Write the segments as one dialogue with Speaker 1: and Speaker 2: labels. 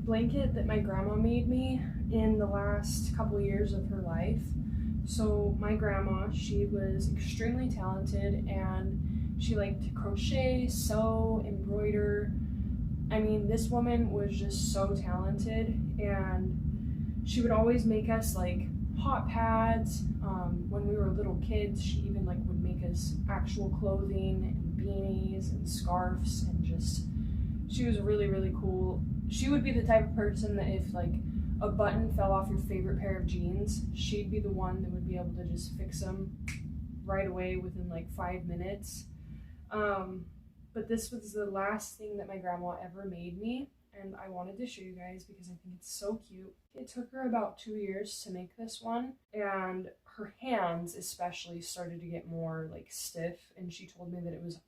Speaker 1: blanket that my grandma made me in the last couple years of her life. So my grandma, she was extremely talented and she liked to crochet, sew, embroider. I mean, this woman was just so talented, and she would always make us like hot pads. When we were little kids, she even like would make us actual clothing and beanies and scarves, and just, she was really, really cool. She would be the type of person that if like a button fell off your favorite pair of jeans, she'd be the one that would be able to just fix them right away within like 5 minutes. But this was the last thing that my grandma ever made me, and I wanted to show you guys because I think it's so cute. It took her about 2 years to make this one, and her hands especially started to get more like stiff, and she told me that it was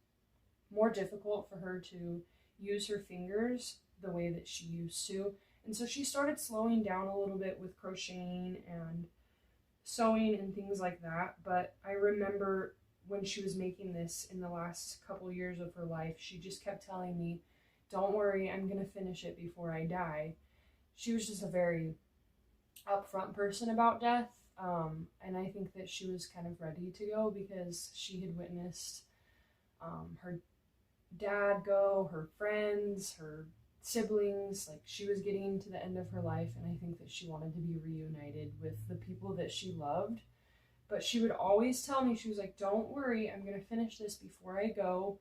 Speaker 1: more difficult for her to use her fingers the way that she used to. And so she started slowing down a little bit with crocheting and sewing and things like that. But I remember when she was making this in the last couple years of her life, she just kept telling me, don't worry, I'm going to finish it before I die. She was just a very upfront person about death. And I think that she was kind of ready to go because she had witnessed her dad go, her friends, her siblings. Like, she was getting to the end of her life, and I think that she wanted to be reunited with the people that she loved. But she would always tell me, she was like, don't worry, I'm going to finish this before I go.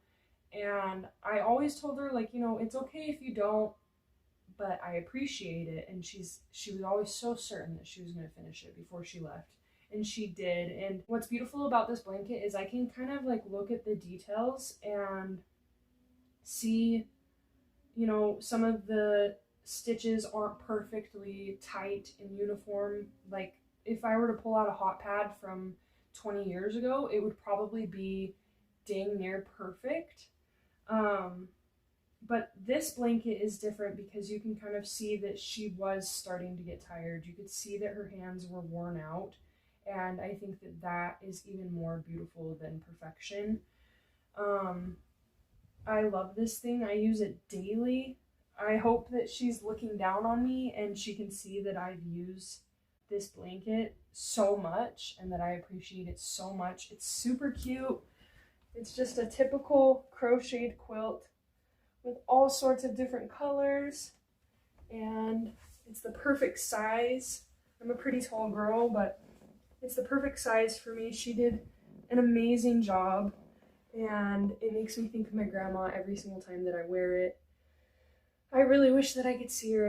Speaker 1: And I always told her, like, you know, it's okay if you don't, but I appreciate it. And she was always so certain that she was going to finish it before she left. And she did. And what's beautiful about this blanket is I can kind of like look at the details and see, you know, some of the stitches aren't perfectly tight and uniform. Like, if I were to pull out a hot pad from 20 years ago, it would probably be dang near perfect. But this blanket is different because you can kind of see that she was starting to get tired. You could see that her hands were worn out. And I think that that is even more beautiful than perfection. I love this thing. I use it daily. I hope that she's looking down on me and she can see that I've used this blanket so much and that I appreciate it so much. It's super cute. It's just a typical crocheted quilt with all sorts of different colors, and it's the perfect size. I'm a pretty tall girl, but it's the perfect size for me. She did an amazing job, and it makes me think of my grandma every single time that I wear it. I really wish that I could see her